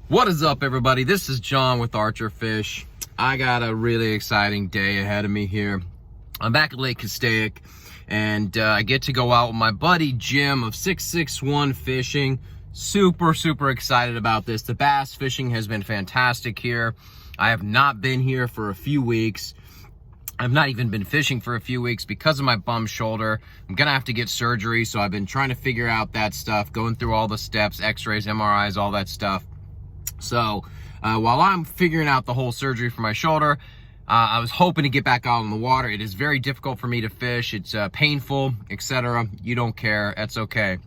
What is up, everybody? This is John with Archer Fish. I got a really exciting day ahead of me here. I'm back at Lake Castaic, and I get to go out with my buddy Jim of 661 Fishing. Super excited about this. The bass fishing has been fantastic here. I have not been here for a few weeks. I've not even been fishing for a few weeks because of my bum shoulder. I'm gonna have to get surgery, so I've been trying to figure out that stuff, going through all the steps, x-rays, MRIs, all that stuff. So while I'm figuring out the whole surgery for my shoulder, I was hoping to get back out on the water. It is very difficult for me to fish. It's painful, etc. You don't care, that's okay.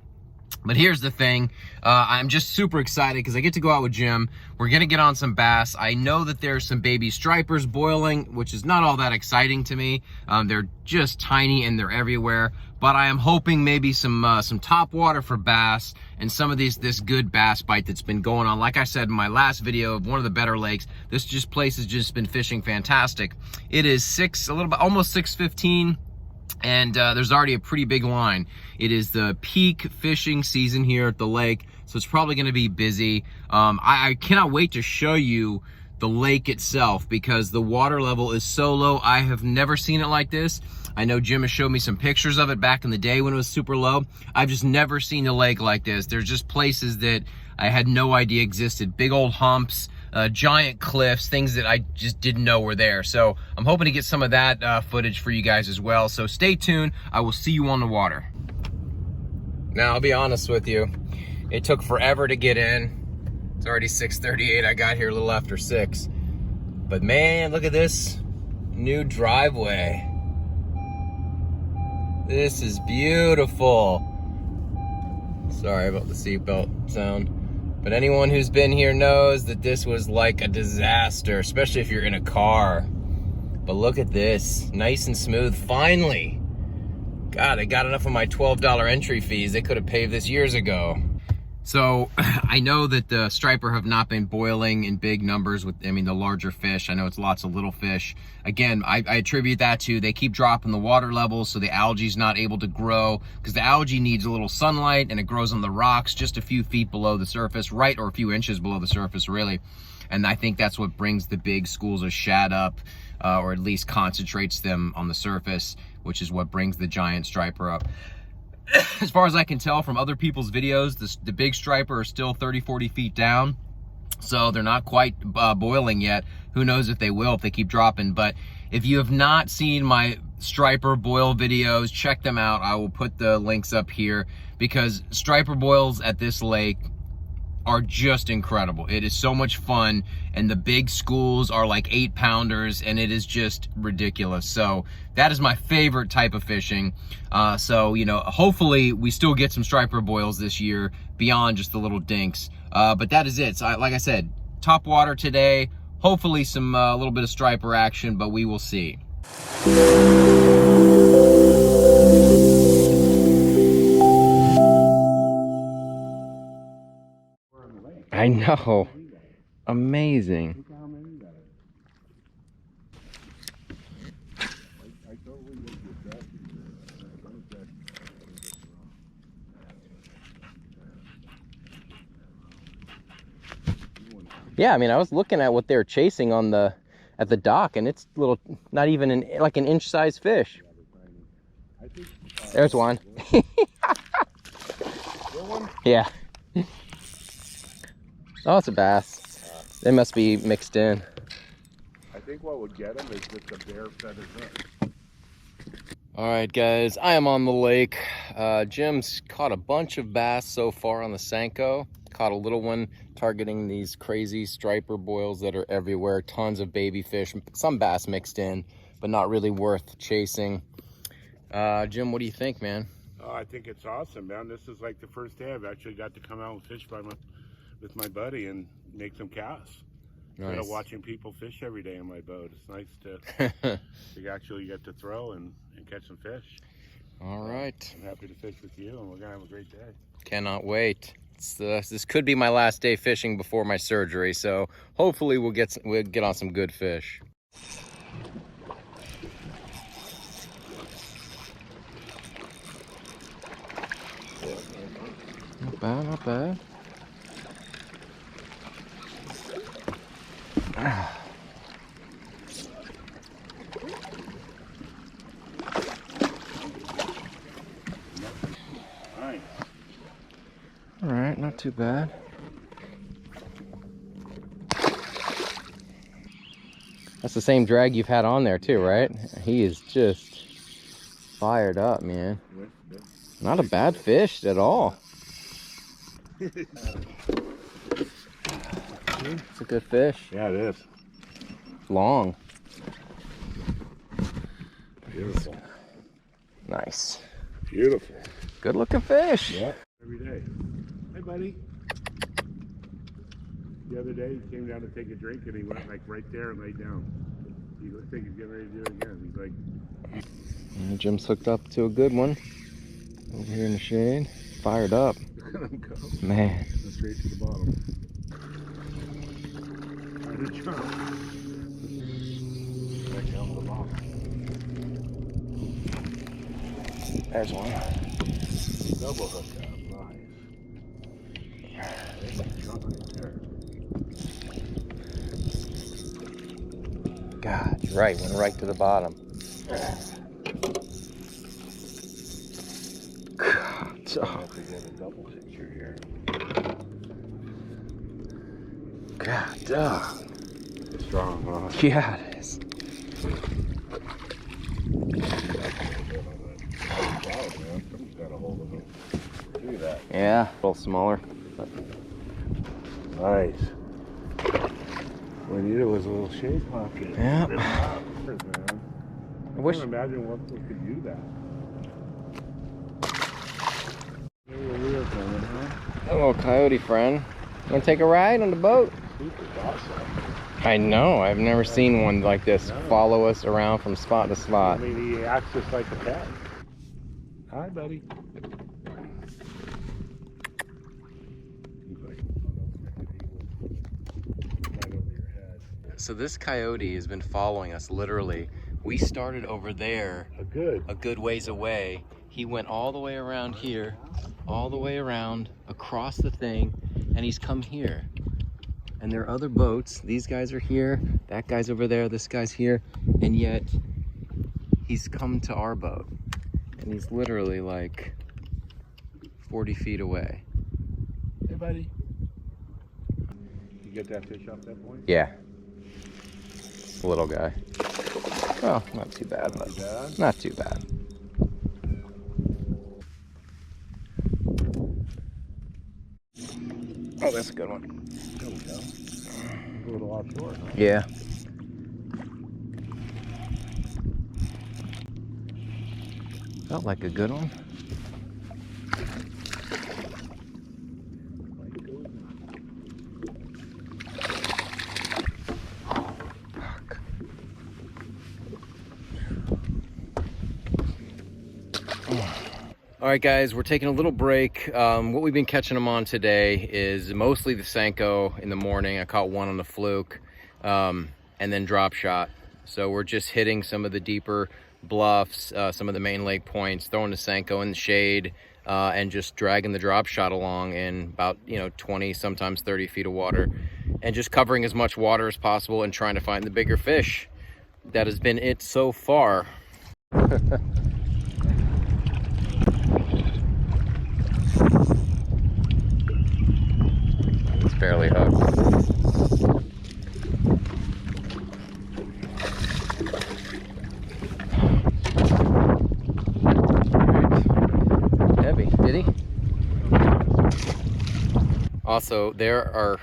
But here's the thing, I'm just super excited because I get to go out with Jim. We're gonna get on some bass. I know that there's some baby stripers boiling, which is not all that exciting to me. They're just tiny and they're everywhere. But I am hoping maybe some top water for bass and some of this good bass bite that's been going on. Like I said in my last video of one of the better lakes, this place has just been fishing fantastic. It is almost 6:15. And there's already a pretty big line. It is the peak fishing season here at the lake, so it's probably going to be busy. I cannot wait to show you the lake itself because the water level is so low. I have never seen it like this. I know Jim has showed me some pictures of it back in the day when it was super low. I've just never seen a lake like this. There's just places that I had no idea existed. Big old humps, giant cliffs, things that I just didn't know were there. So I'm hoping to get some of that footage for you guys as well. So stay tuned. I will see you on the water. Now, I'll be honest with you. It took forever to get in. It's already 6:38. I got here a little after 6. But man, look at this new driveway. This is beautiful. Sorry about the seatbelt sound. But anyone who's been here knows that this was like a disaster, especially if you're in a car. But look at this, nice and smooth, finally. God, I got enough of my $12 entry fees. They could have paved this years ago. So I know that the striper have not been boiling in big numbers with, the larger fish. I know it's lots of little fish. Again, I attribute that to they keep dropping the water levels, so the algae's not able to grow because the algae needs a little sunlight and it grows on the rocks just a few feet below the surface, right, or a few inches below the surface, really. And I think that's what brings the big schools of shad up, or at least concentrates them on the surface, which is what brings the giant striper up. As far as I can tell from other people's videos, the big striper are still 30-40 feet down, so they're not quite boiling yet. Who knows if they will, if they keep dropping. But if you have not seen my striper boil videos, check them out. I will put the links up here because striper boils at this lake are just incredible. It is so much fun, and the big schools are like 8-pounders, and it is just ridiculous. So that is my favorite type of fishing. So, hopefully we still get some striper boils this year beyond just the little dinks. But that is it. So like I said, top water today, hopefully some little bit of striper action, but we will see. I know. Amazing. Yeah, I was looking at what they're chasing on at the dock, and it's little, not even like an inch-sized fish. There's one. Yeah. Oh, it's a bass. They must be mixed in. I think what would get them is just a bare feather hook. All right, guys, I am on the lake. Jim's caught a bunch of bass so far on the Senko. Caught a little one targeting these crazy striper boils that are everywhere. Tons of baby fish, some bass mixed in, but not really worth chasing. Jim, what do you think, man? Oh, I think it's awesome, man. This is like the first day I've actually got to come out and fish with my buddy and make some casts. Nice. Instead of watching people fish every day in my boat, it's nice to actually get to throw and catch some fish. All right. I'm happy to fish with you, and we're gonna have a great day. Cannot wait. This could be my last day fishing before my surgery, so hopefully we'll get on some good fish. Not bad, not bad. Nice. All right, not too bad. That's the same drag you've had on there too, right? He is just fired up, man. Not a bad fish at all. It's a good fish. Yeah, it is. Long. Beautiful. Nice. Beautiful. Good looking fish. Yeah. Every day. Hey, buddy. The other day, he came down to take a drink, and he went like right there and laid down. He looks like he's getting ready to do it again. He's like... And Jim's hooked up to a good one. Over here in the shade. Fired up. Look at him go. Man. Straight to the bottom. Good job. Back down to the bottom. There's one. Double hook up. Nice. There's a chunk right there. God, you're right. Went right to the bottom. God, I have to get a double picture here. God, dog. Strong, huh? Yeah, it is. Somebody's got a hold of it. Look at that. Yeah, a little smaller. Nice. What we needed was a little shade pocket. Yeah. Man. I wish- can't imagine what could do that. There were wheels on it, huh? A little coyote friend. You want to take a ride on the boat? Super awesome. I know. I've never seen one like this follow us around from spot to I spot. mean, he acts just like a cat. Hi, buddy. So this coyote has been following us literally. We started over there a good ways away. He went all the way around here, all the way around, across the thing, and he's come here. And there are other boats. These guys are here, that guy's over there, this guy's here, and yet he's come to our boat. And he's literally like 40 feet away. Hey, buddy. You get that fish off that point? Yeah. Little guy. Oh, not too bad. Not too bad? Not too bad. Oh, that's a good one. There we go. A little offshore, huh? Yeah. Felt like a good one. All right, guys, we're taking a little break. What we've been catching them on today is mostly the Senko in the morning. I caught one on the fluke, and then drop shot. So we're just hitting some of the deeper bluffs, some of the main lake points, throwing the Senko in the shade, and just dragging the drop shot along in about 20, sometimes 30 feet of water, and just covering as much water as possible and trying to find the bigger fish. That has been it so far. It's barely hooked. Heavy, did he? Also, there are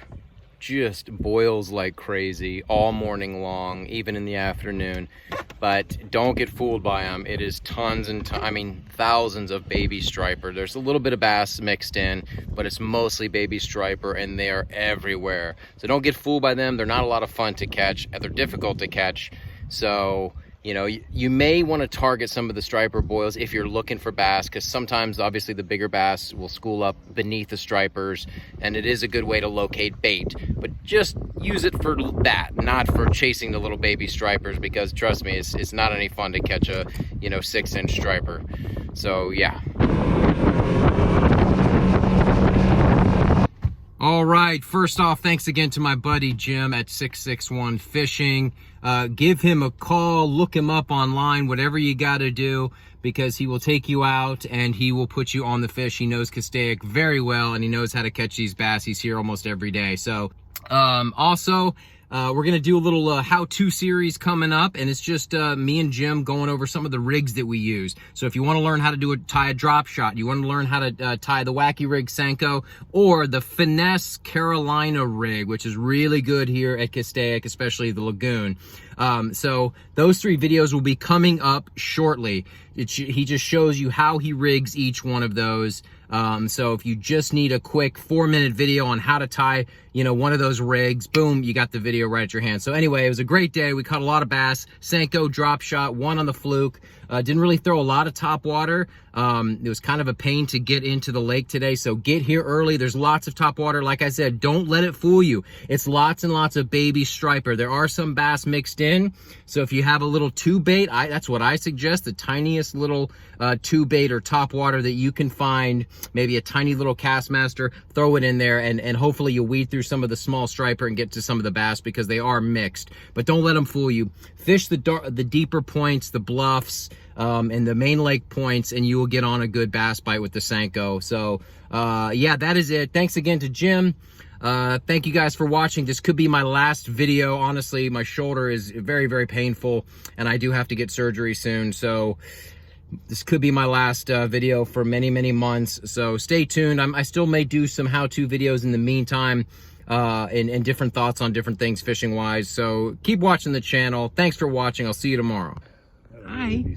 just boils like crazy all morning long, even in the afternoon. But don't get fooled by them. It is tons and thousands of baby striper. There's a little bit of bass mixed in, but it's mostly baby striper, and they are everywhere. So don't get fooled by them. They're not a lot of fun to catch, and they're difficult to catch. So you may want to target some of the striper boils if you're looking for bass, because sometimes obviously the bigger bass will school up beneath the stripers, and it is a good way to locate bait. But just use it for that, not for chasing the little baby stripers, because trust me, it's not any fun to catch a 6-inch striper. So yeah. All right, first off, thanks again to my buddy Jim at 661 Fishing. Give him a call, look him up online, whatever you got to do, because he will take you out and he will put you on the fish. He knows Castaic very well and he knows how to catch these bass. He's here almost every day. So also, we're going to do a little how-to series coming up, and it's just me and Jim going over some of the rigs that we use. So if you want to learn how to tie a drop shot, you want to learn how to tie the wacky rig Senko, or the finesse Carolina rig, which is really good here at Castaic, especially the Lagoon. So those 3 videos will be coming up shortly. He just shows you how he rigs each one of those. So if you just need a quick 4-minute video on how to tie, one of those rigs, boom, you got the video right at your hand. So anyway, it was a great day. We caught a lot of bass. Senko drop shot, 1 on the fluke. Didn't really throw a lot of top water. It was kind of a pain to get into the lake today, so get here early. There's lots of top water. Like I said, don't let it fool you. It's lots and lots of baby striper. There are some bass mixed in, so if you have a little tube bait, that's what I suggest, the tiniest little tube bait or top water that you can find, maybe a tiny little Castmaster, throw it in there, and hopefully you'll weed through some of the small striper and get to some of the bass, because they are mixed. But don't let them fool you. Fish the deeper points, the bluffs, and the main lake points, and you will get on a good bass bite with the Senko. So yeah, that is it. Thanks again to Jim. Thank you guys for watching. This could be my last video. Honestly, my shoulder is very, very painful, and I do have to get surgery soon. So this could be my last video for many, many months. So stay tuned. I still may do some how-to videos in the meantime, and different thoughts on different things fishing-wise. So keep watching the channel. Thanks for watching. I'll see you tomorrow. Bye.